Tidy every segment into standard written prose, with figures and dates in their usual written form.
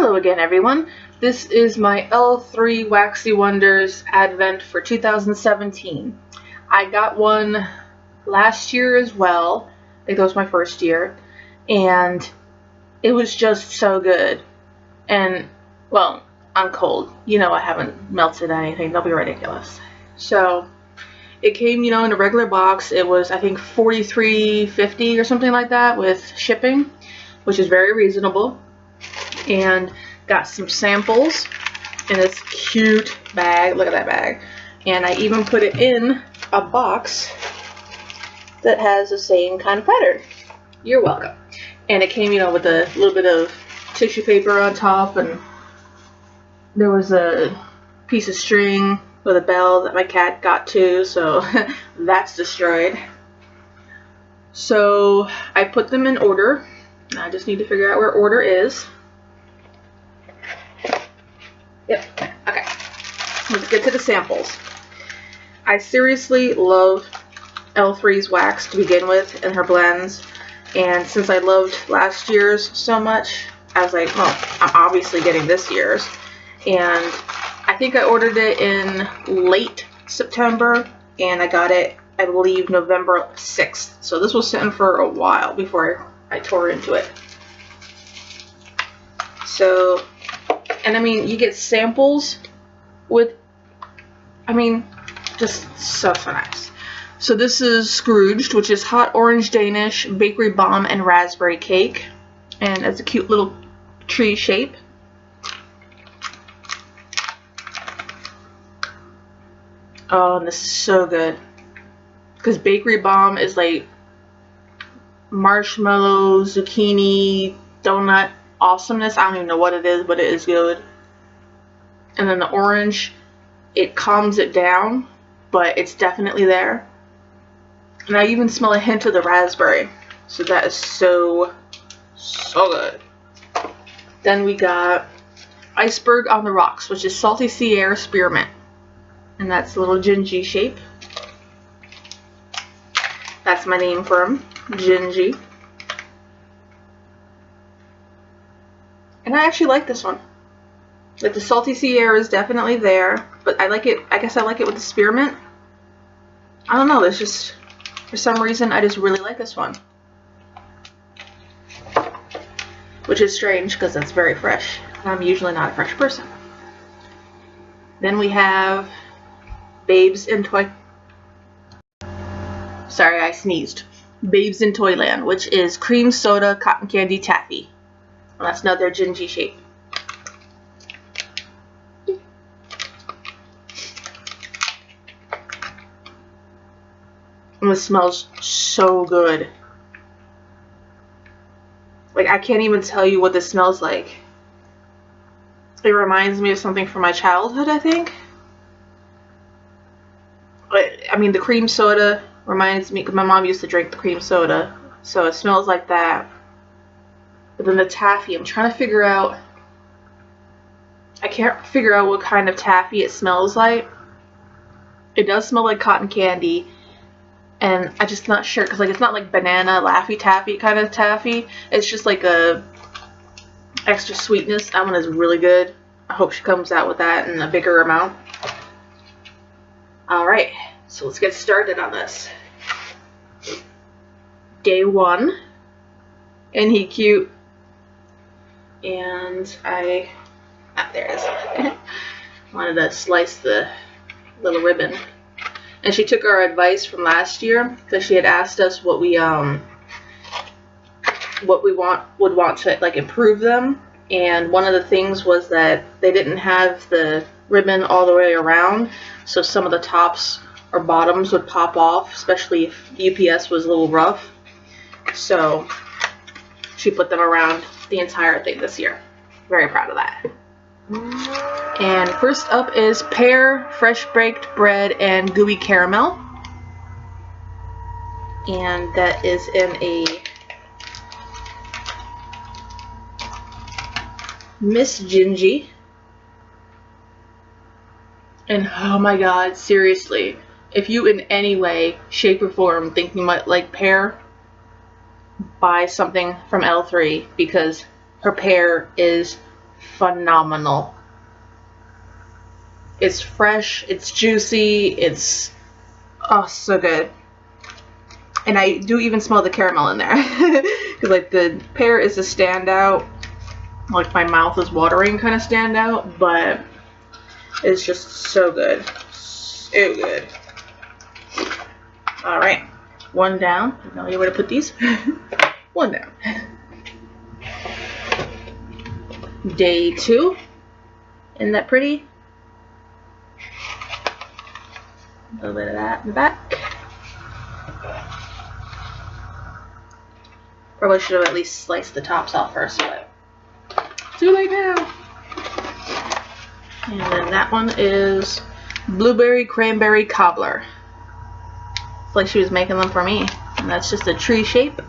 Hello again, everyone. This is my L3 Waxy Wonders Advent for 2017. I got one last year as well. I think that was my first year. And it was just so good. And, well, I'm cold. You know I haven't melted anything. That'll be ridiculous. So, it came, in a regular box. It was, I think, $43.50 or something like that with shipping, which is very reasonable. And got some samples in this cute bag. Look at that bag. And I even put it in a box that has the same kind of pattern. You're welcome. And it came, with a little bit of tissue paper on top, and there was a piece of string with a bell that my cat got too, so that's destroyed. So I put them in order. I just need to figure out where order is. Yep, okay. Let's get to the samples. I seriously love L3's wax to begin with and her blends. And since I loved last year's so much, I was like, well, I'm obviously getting this year's. And I think I ordered it in late September, and I got it, I believe, November 6th. So this was sitting for a while before I tore into it. So, and I mean, you get samples with, just so nice. So this is Scrooged, which is hot orange Danish, bakery bomb, and raspberry cake. And it's a cute little tree shape. Oh, and this is so good. Because bakery bomb is like marshmallow, zucchini, donut awesomeness. I don't even know what it is, but it is good. And then the orange, it calms it down, but it's definitely there. And I even smell a hint of the raspberry. So that is so good. Then we got Iceberg on the Rocks, which is Salty Sea Air Spearmint. And that's a little gingy shape. That's my name for him, Gingy. And I actually like this one. Like, the salty sea air is definitely there, but I like it, I guess I like it with the spearmint. I don't know, there's just, for some reason, I just really like this one. Which is strange, because that's very fresh. I'm usually not a fresh person. Then we have Babes in Toy... Sorry, I sneezed. Babes in Toyland, which is cream soda cotton candy taffy. Well, that's another gingy shape. And it smells so good. Like, I can't even tell you what this smells like. It reminds me of something from my childhood, I think. The cream soda reminds me, because my mom used to drink the cream soda, so it smells like that. But then the taffy, I'm trying to figure out, I can't figure out what kind of taffy it smells like. It does smell like cotton candy, and I'm just not sure, because it's not like banana Laffy Taffy kind of taffy. It's just like a extra sweetness. That one is really good. I hope she comes out with that in a bigger amount. Alright, so let's get started on this. Day 1. Ain't he cute? And there it is. Wanted to slice the little ribbon. And she took our advice from last year, because she had asked us what we would want to like improve them. And one of the things was that they didn't have the ribbon all the way around, so some of the tops or bottoms would pop off, especially if UPS was a little rough. So she put them around the entire thing this year. Very proud of that. And first up is pear, fresh baked bread, and gooey caramel. And that is in a Miss Gingy. And oh my god, seriously, if you in any way, shape, or form think you might like pear, buy something from L3, because her pear is phenomenal. It's fresh, it's juicy, it's so good. And I do even smell the caramel in there. Because like the pear is a standout, like my mouth is watering kind of standout, but it's just so good. So good. Alright, one down. I don't know where to put these. One down. Day 2. Isn't that pretty? A little bit of that in the back. Probably should have at least sliced the tops off first, but too late now. And then that one is blueberry cranberry cobbler. It's like she was making them for me. And that's just a tree shape.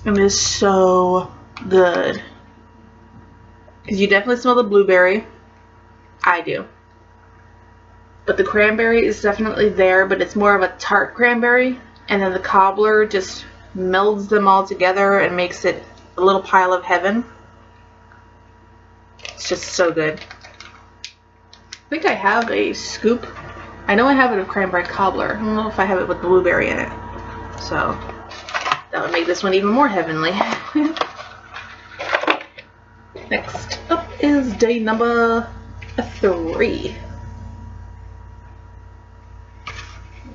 And it is so good. Because you definitely smell the blueberry. I do. But the cranberry is definitely there, but it's more of a tart cranberry. And then the cobbler just melds them all together and makes it a little pile of heaven. It's just so good. I think I have a scoop. I know I have it of cranberry cobbler. I don't know if I have it with blueberry in it. So that would make this one even more heavenly. Next up is day number 3.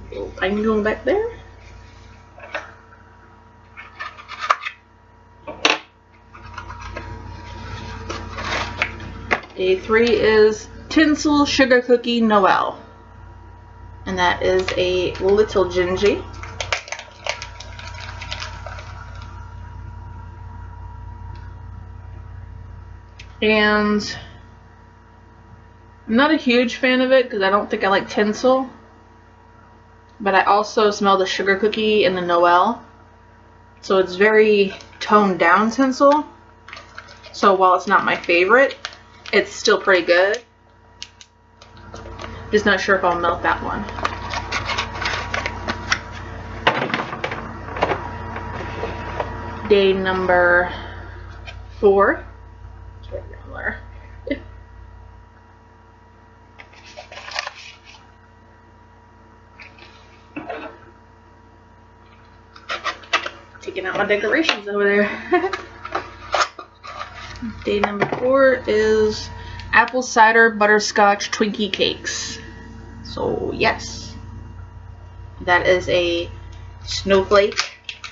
Little tiny going back there. Day 3 is Tinsel Sugar Cookie Noel. And that is a little gingy. And I'm not a huge fan of it because I don't think I like tinsel. But I also smell the sugar cookie and the Noel. So it's very toned down tinsel. So while it's not my favorite, it's still pretty good. Just not sure if I'll melt that one. Day number 4. Taking out my decorations over there. Day number 4 is apple cider butterscotch Twinkie cakes. So yes, that is a snowflake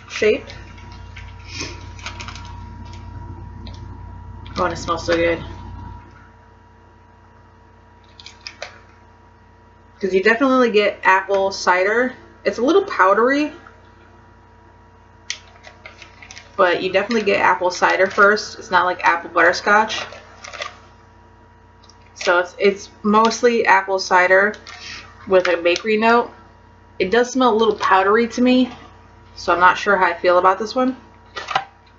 shape. Oh, and it smells so good. Because you definitely get apple cider. It's a little powdery, but you definitely get apple cider first. It's not like apple butterscotch. So it's mostly apple cider with a bakery note. It does smell a little powdery to me, so I'm not sure how I feel about this one.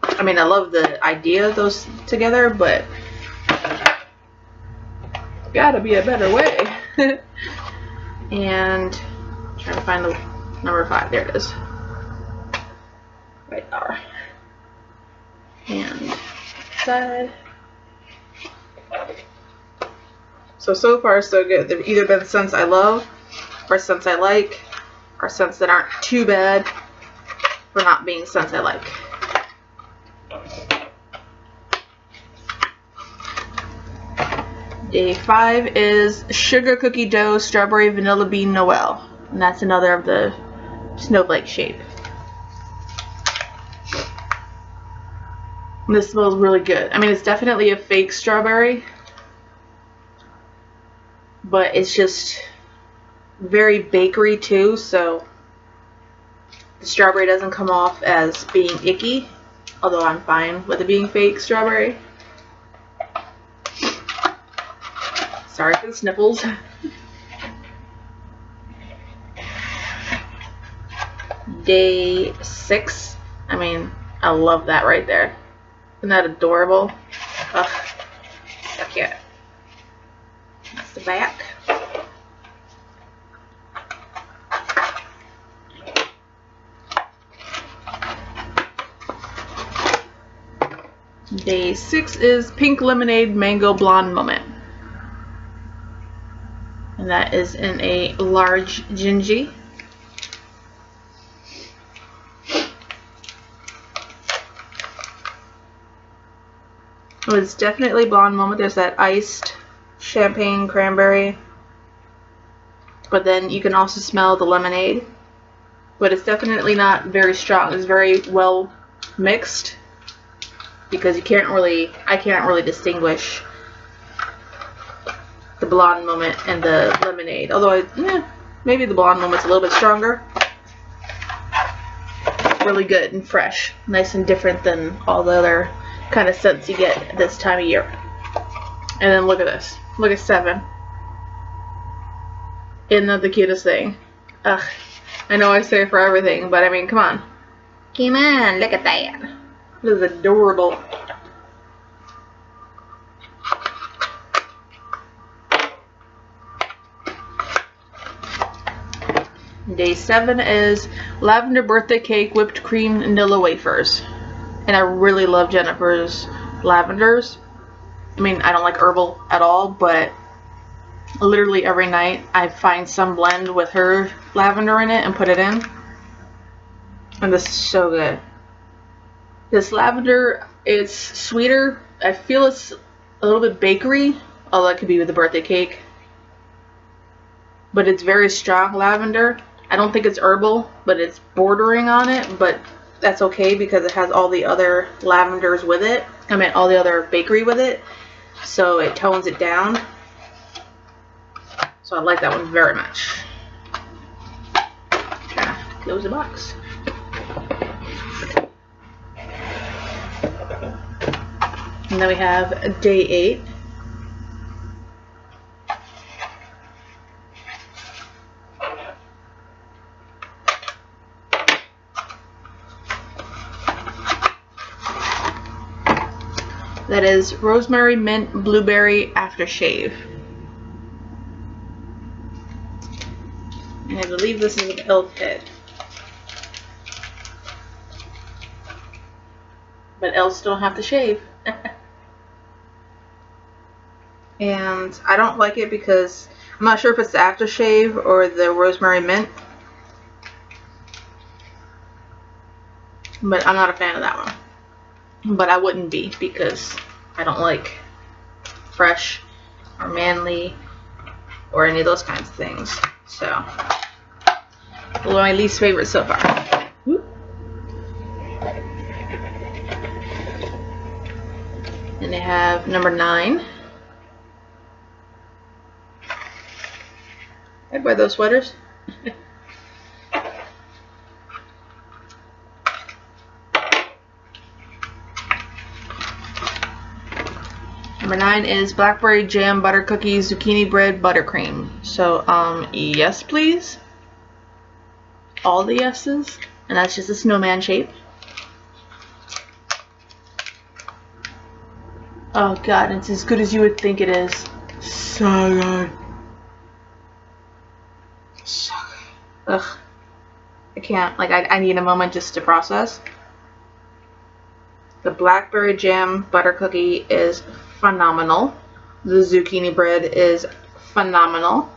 I mean, I love the idea of those together, but gotta be a better way. And I'm trying to find the number 5. There it is. Right there. And side. So far so good. They've either been scents I love, or scents I like, or scents that aren't too bad for not being scents I like. Day 5 is Sugar Cookie Dough Strawberry Vanilla Bean Noel. And that's another of the snowflake shape. And this smells really good. I mean, it's definitely a fake strawberry, but it's just very bakery too, so the strawberry doesn't come off as being icky, although I'm fine with it being fake strawberry. Sorry for the sniffles. Day 6. I mean, I love that right there. Isn't that adorable? Ugh, so cute. That's the back. Day 6 is Pink Lemonade Mango Blonde Moment. And that is in a large gingy. Oh, it's definitely Blonde Moment. There's that iced champagne cranberry. But then you can also smell the lemonade. But it's definitely not very strong. It's very well mixed. Because I can't really distinguish the Blonde Moment and the lemonade. Although, maybe the Blonde Moment's a little bit stronger. Really good and fresh. Nice and different than all the other kind of scents you get this time of year. And then look at this. Look at 7. Isn't that the cutest thing? Ugh. I know I say it for everything, but I mean, come on. Come on, look at that. This is adorable. Day 7 is Lavender Birthday Cake Whipped Cream Vanilla Wafers. And I really love Jennifer's lavenders. I mean, I don't like herbal at all, but literally every night I find some blend with her lavender in it and put it in. And this is so good. This lavender is sweeter. I feel it's a little bit bakery, although it could be with the birthday cake. But it's very strong lavender. I don't think it's herbal, but it's bordering on it, but that's okay because it has all the other lavenders with it. I mean, all the other bakery with it. So it tones it down. So I like that one very much. Trying to close the box. And then we have day 8. That is Rosemary Mint Blueberry Aftershave. And I believe this is an elf head. But elves don't have to shave. And I don't like it because I'm not sure if it's the aftershave or the rosemary mint. But I'm not a fan of that one. But I wouldn't be because I don't like fresh or manly or any of those kinds of things. So, those are my least favorite so far. Whoop. And they have number 9. I'd buy those sweaters. Number 9 is Blackberry Jam Butter Cookies Zucchini Bread Buttercream. So, yes please. All the yeses. And that's just a snowman shape. Oh god, it's as good as you would think it is. So good. So good. Ugh. I can't, like, I need a moment just to process. The Blackberry Jam Butter Cookie is phenomenal. The zucchini bread is phenomenal.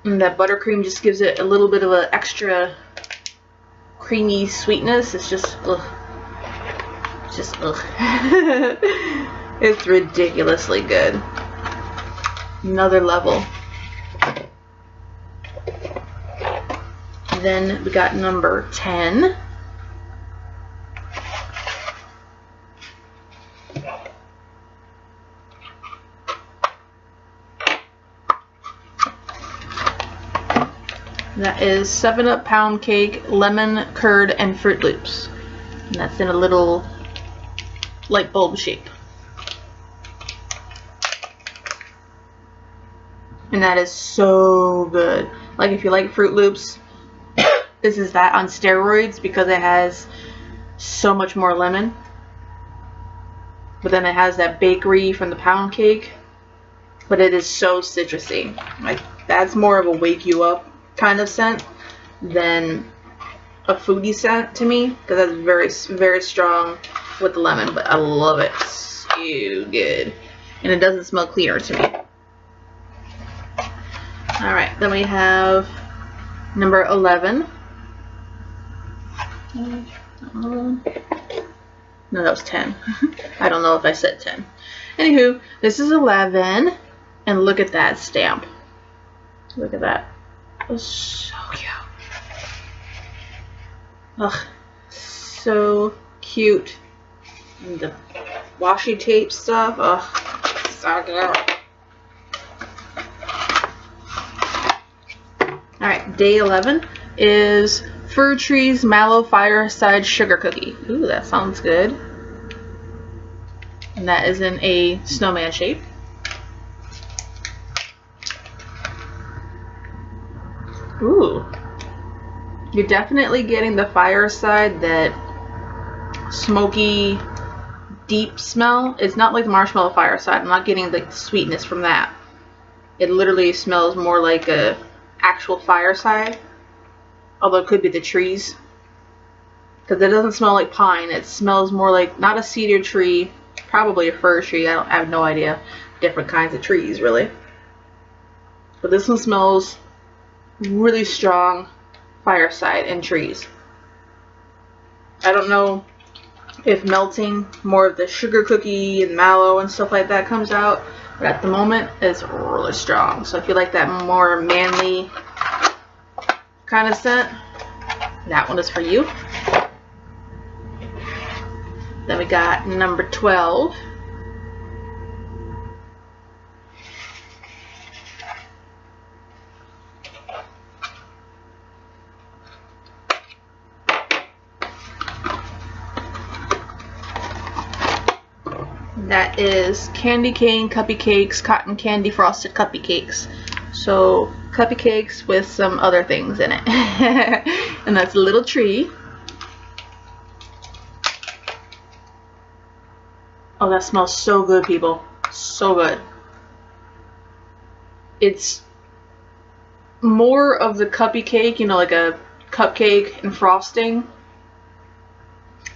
And that buttercream just gives it a little bit of an extra creamy sweetness. It's just, ugh. Just, ugh. It's ridiculously good. Another level. Then we got number 10. That is 7-Up Pound Cake, Lemon, Curd, and Fruit Loops. And that's in a little light bulb shape. And that is so good. Like, if you like Fruit Loops, this is that on steroids because it has so much more lemon. But then it has that bakery from the pound cake. But it is so citrusy. Like, that's more of a wake you up kind of scent than a foodie scent to me, because that's very, very strong with the lemon, but I love it. So good. And it doesn't smell cleaner to me. Alright, then we have number 11. No, that was 10. I don't know if I said 10. Anywho, this is 11. And look at that stamp. Look at that. It's so cute. Ugh. So cute. And the washi tape stuff. Ugh. So cute. Alright, day 11 is Fir Tree's Mallow Fireside Sugar Cookie. Ooh, that sounds good. And that is in a snowman shape. Ooh. You're definitely getting the fireside, that smoky, deep smell. It's not like the marshmallow fireside. I'm not getting the sweetness from that. It literally smells more like a actual fireside, although it could be the trees, because it doesn't smell like pine. It smells more like, not a cedar tree, probably a fir tree. I have no idea. Different kinds of trees, really. But this one smells really strong fireside and trees. I don't know if melting more of the sugar cookie and mallow and stuff like that comes out, but at the moment it's really strong. So if you like that more manly kind of scent, that one is for you. Then we got number 12. That is Candy Cane Cuppy Cakes Cotton Candy Frosted Cuppy Cakes. So cuppy cakes with some other things in it. And that's a little tree. Oh, that smells so good, people. So good. It's more of the cuppy cake, you know, like a cupcake and frosting.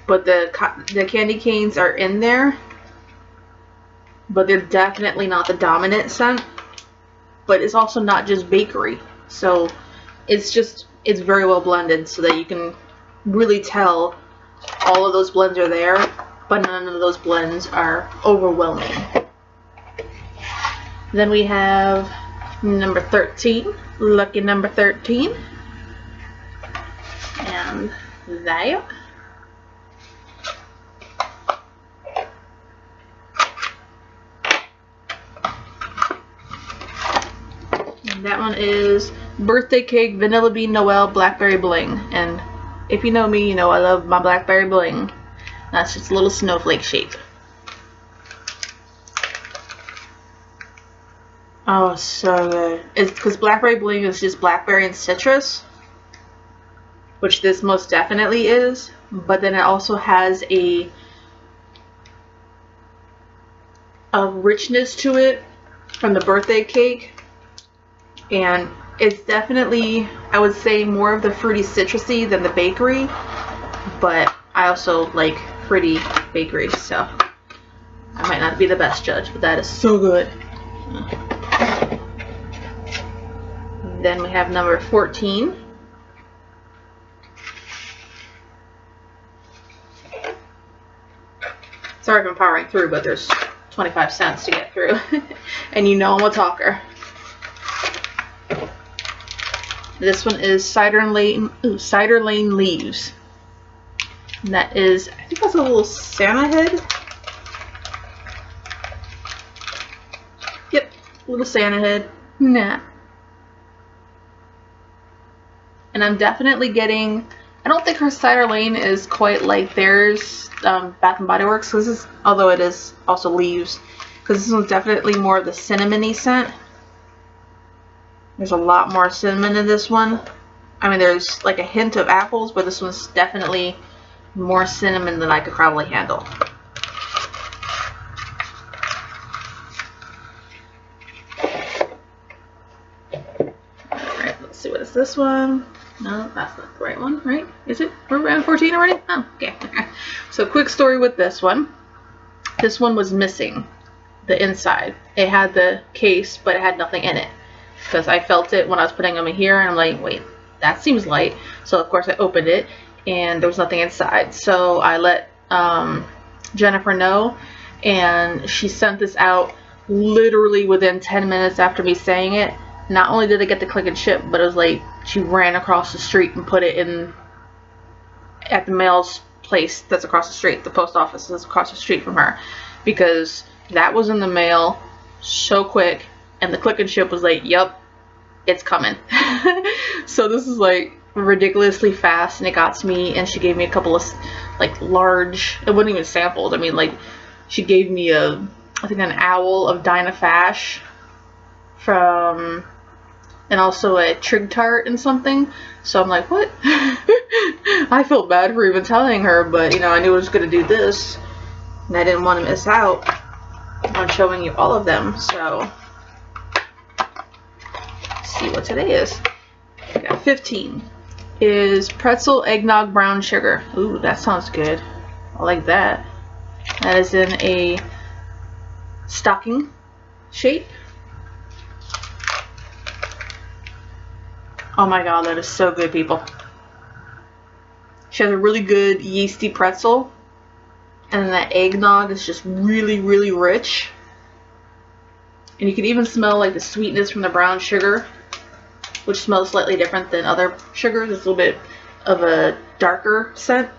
But the candy canes are in there. But they're definitely not the dominant scent. But it's also not just bakery. So it's very well blended so that you can really tell all of those blends are there, but none of those blends are overwhelming. Then we have number 13, lucky number 13. And that. That one is Birthday Cake Vanilla Bean Noel Blackberry Bling. And if you know me, you know I love my blackberry bling. That's just a little snowflake shape. Oh, so good. It's because blackberry bling is just blackberry and citrus, which this most definitely is. But then it also has a richness to it from the birthday cake. And it's definitely, I would say, more of the fruity citrusy than the bakery, but I also like fruity bakery, so I might not be the best judge, but that is so good. Then we have number 14. Sorry if I'm powering through, but there's 25 cents to get through. And you know I'm a talker. This one is Cider Lane Leaves. And that is, I think that's a little Santa head. Yep, little Santa head. Nah. And I'm definitely getting, I don't think her Cider Lane is quite like theirs, Bath and Body Works, although it is also leaves, because this one's definitely more of the cinnamony scent. There's a lot more cinnamon in this one. I mean, there's like a hint of apples, but this one's definitely more cinnamon than I could probably handle. Alright, let's see, what is this one? No, that's not the right one, right? Is it? We're around 14 already? Oh, okay. So quick story with this one. This one was missing the inside. It had the case, but it had nothing in it. Because I felt it when I was putting them in here, and I'm like, wait, that seems light. So of course I opened it, and there was nothing inside. So I let Jennifer know, and she sent this out literally within 10 minutes after me saying it. Not only did it get the click and ship, but it was like she ran across the street and put it in at the mail's place that's across the street, the post office that's across the street from her, because that was in the mail so quick, and the click and ship was like, yep, it's coming. So this is like ridiculously fast, and it got to me, and she gave me a couple of like large, it wasn't even sampled, I mean, like she gave me I think an owl of Dinah Fash from, and also a trig tart and something. So I'm like, what? I felt bad for even telling her, but you know, I knew I was gonna do this, and I didn't want to miss out on showing you all of them. So let's see what today is. Okay, 15 is pretzel eggnog brown sugar. Ooh, that sounds good. I like that. That is in a stocking shape. Oh my god, that is so good, people. She has a really good yeasty pretzel, and then that eggnog is just really, really rich. And you can even smell like the sweetness from the brown sugar, which smells slightly different than other sugars. It's a little bit of a darker scent.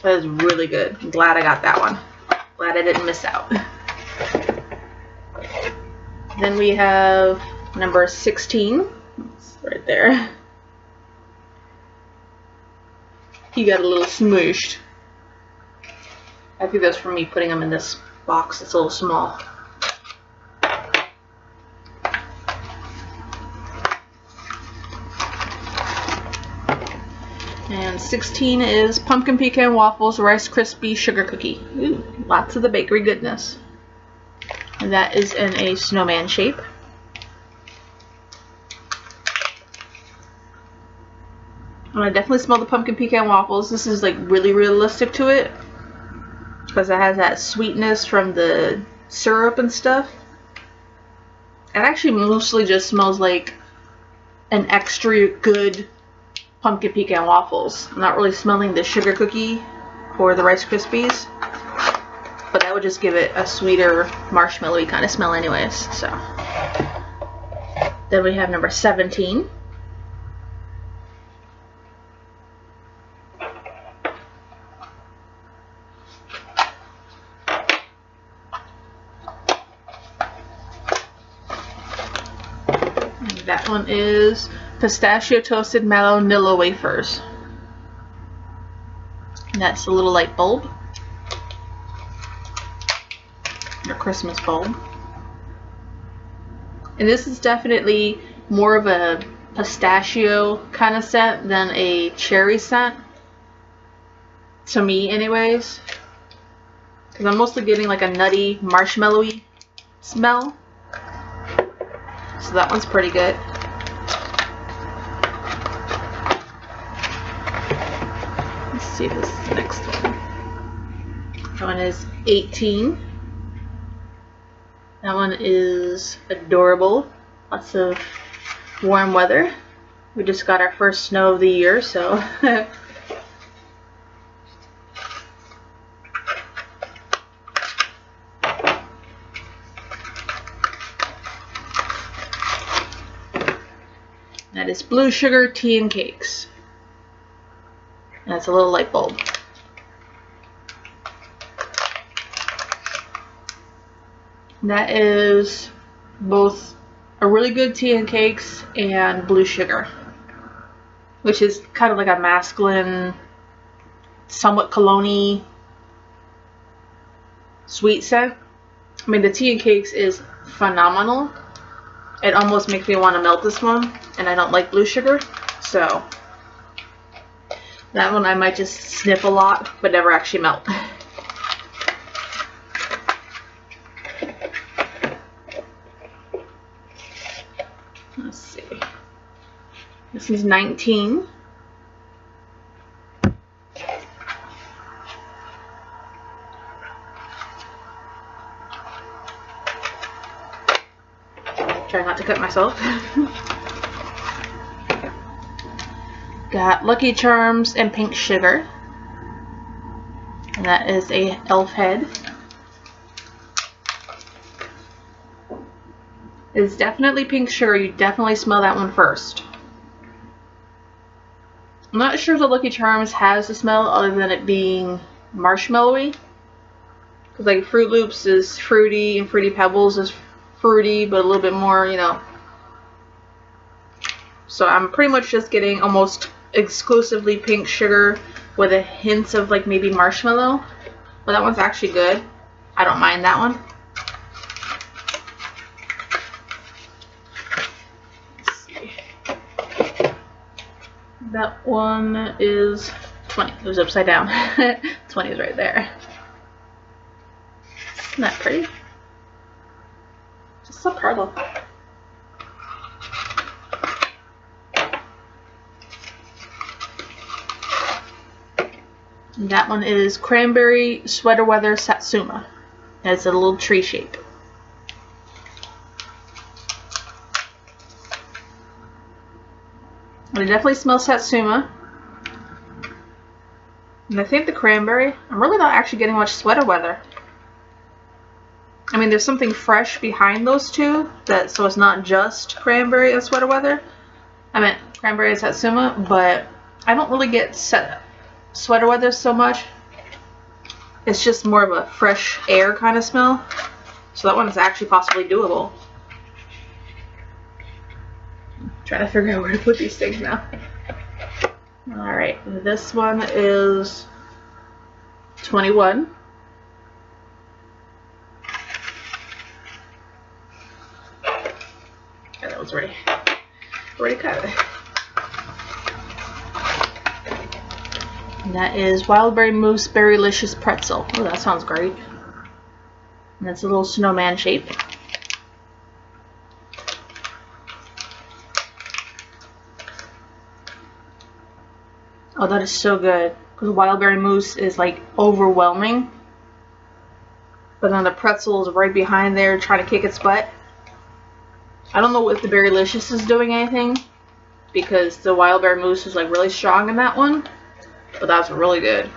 That is really good. I'm glad I got that one. Glad I didn't miss out. Then we have number 16. It's right there. He got a little smooshed. I think that's from me putting them in this box. It's a little small. And 16 is pumpkin pecan waffles Rice Krispie sugar cookie. Ooh, lots of the bakery goodness. And that is in a snowman shape. And I definitely smell the pumpkin pecan waffles. This is like really realistic to it, because it has that sweetness from the syrup and stuff. It actually mostly just smells like an extra good pumpkin pecan waffles. I'm not really smelling the sugar cookie or the Rice Krispies, but that would just give it a sweeter marshmallowy kind of smell anyways. So then we have number 17. That one is pistachio toasted mallow wafers. And that's a little light bulb. Your Christmas bulb. And this is definitely more of a pistachio kind of scent than a cherry scent. To me anyways. Because I'm mostly getting like a nutty, marshmallowy smell. So that one's pretty good. Let's see this next one. That one is 18. That one is adorable. Lots of warm weather. We just got our first snow of the year, so that is blue sugar tea and cakes. And it's a little light bulb. That is both a really good tea and cakes and blue sugar, which is kind of like a masculine, somewhat cologne-y sweet scent. I mean, the tea and cakes is phenomenal. It almost makes me want to melt this one, and I don't like blue sugar, so that one I might just sniff a lot, but never actually melt. Let's see. This one's 19. Try not to cut myself. Got Lucky Charms and Pink Sugar. And that is a elf head. It's definitely Pink Sugar. You definitely smell that one first. I'm not sure if the Lucky Charms has a smell other than it being marshmallowy. Because like Fruit Loops is fruity and Fruity Pebbles is fruity, but a little bit more, you know. So I'm pretty much just getting almost exclusively Pink Sugar with a hint of like maybe marshmallow. But that one's actually good. I don't mind that one. Let's see. That one is 20. It was upside down. 20 is right there. Isn't that pretty? Just so purple. And that one is Cranberry Sweater Weather Satsuma. It's a little tree shape. I definitely smell Satsuma. And I think the cranberry, I'm really not actually getting much sweater weather. I mean, there's something fresh behind those two, so it's not just cranberry and sweater weather. I meant cranberry and Satsuma, but I don't really get sweater weather so much. It's just more of a fresh air kind of smell. So that one is actually possibly doable. Trying to figure out where to put these things now. Alright, this one is 21. Yeah, that was already cut. And that is Wildberry Mousse Berrylicious Pretzel. Oh, that sounds great. And that's a little snowman shape. Oh, that is so good. Because Wildberry Mousse is like overwhelming. But then the pretzel is right behind there trying to kick its butt. I don't know if the Berrylicious is doing anything. Because the Wildberry Mousse is like really strong in that one. But that's really good.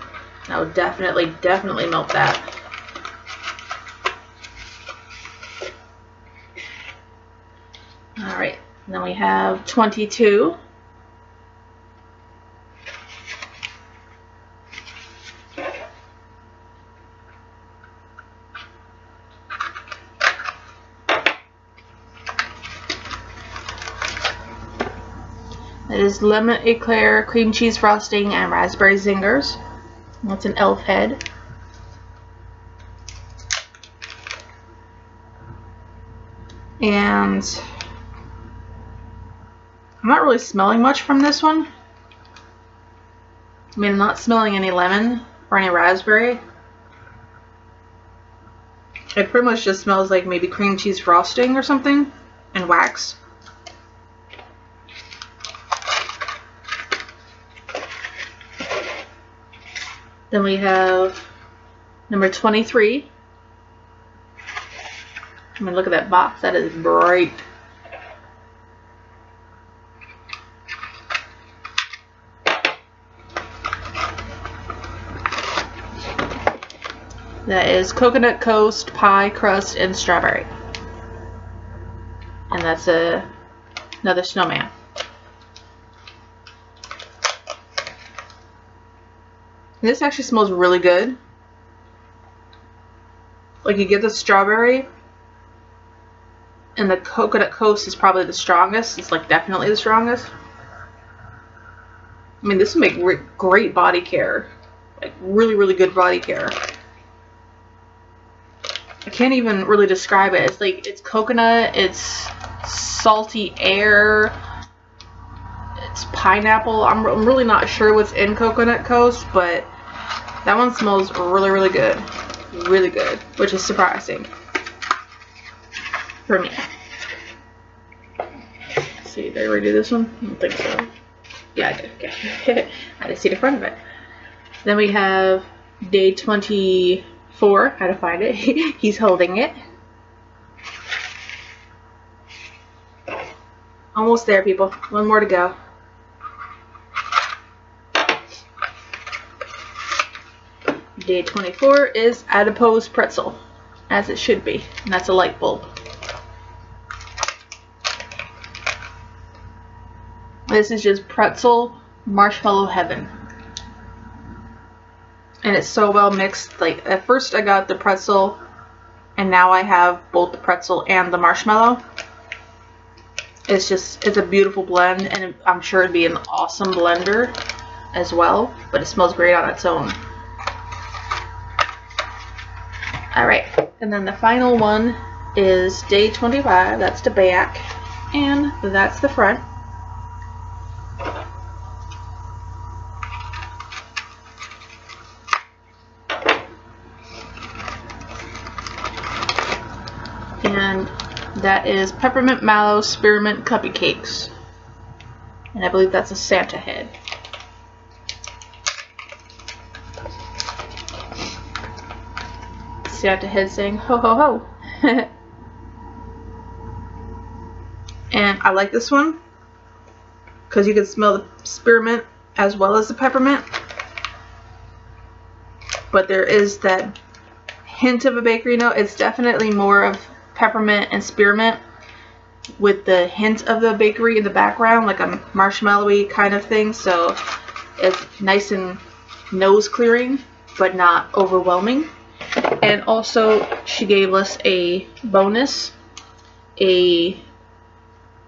I would definitely melt that. Alright, then we have 22. It is Lemon Eclair, Cream Cheese Frosting, and Raspberry Zingers. That's an elf head. And I'm not really smelling much from this one. I mean, I'm not smelling any lemon or any raspberry. It pretty much just smells like maybe cream cheese frosting or something and wax. Then we have number 23. I mean, look at that box. That is bright. That is Coconut Coast, Pie Crust, and Strawberry. And that's another snowman. This actually smells really good. Like, you get the strawberry, and the Coconut Coast is probably the strongest. It's like definitely the strongest. I mean, this would make great body care. Like, really good body care. I can't even really describe it. It's like, it's coconut, it's salty air, it's pineapple. I'm really not sure what's in Coconut Coast, but that one smells really good. Really good, which is surprising for me. Let's see, did I already do this one? I don't think so. Yeah, I did. Okay. I didn't see the front of it. Then we have day 24. How to find it. He's holding it. Almost there, people. One more to go. Day 24 is adipose pretzel, as it should be, and that's a light bulb. This is just pretzel marshmallow heaven. And it's so well mixed. Like, at first I got the pretzel, and now I have both the pretzel and the marshmallow. It's a beautiful blend, and I'm sure it'd be an awesome blender as well, but it smells great on its own. Alright, and then the final one is day 25. That's the back, and that's the front. And that is peppermint mallow spearmint cupcakes, and I believe that's a Santa head. Santa head saying ho ho ho. And I like this one because you can smell the spearmint as well as the peppermint, but there is that hint of a bakery note. It's definitely more of peppermint and spearmint with the hint of the bakery in the background, like a marshmallowy kind of thing, so it's nice and nose clearing but not overwhelming. And also she gave us a bonus, I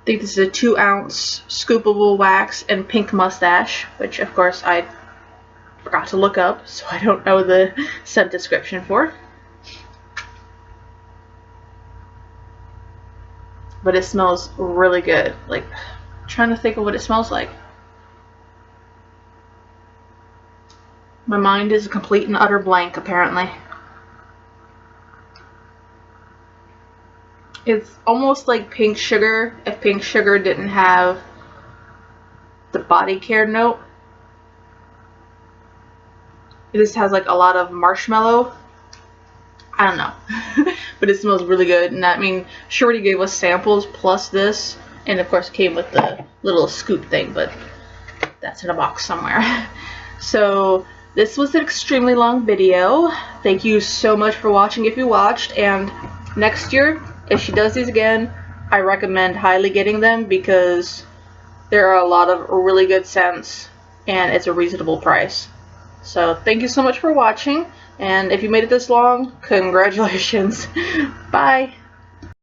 think this is a 2-ounce scoopable wax and pink mustache, which of course I forgot to look up, so I don't know the scent description for. But it smells really good. Like, I'm trying to think of what it smells like. My mind is a complete and utter blank, apparently. It's almost like pink sugar, if pink sugar didn't have the body care note. It just has like a lot of marshmallow. I don't know. But it smells really good. And I mean, Shorty gave us samples plus this. And of course it came with the little scoop thing, but that's in a box somewhere. So this was an extremely long video. Thank you so much for watching if you watched. And next year, if she does these again, I recommend highly getting them because there are a lot of really good scents and it's a reasonable price. So thank you so much for watching. And if you made it this long, congratulations. Bye.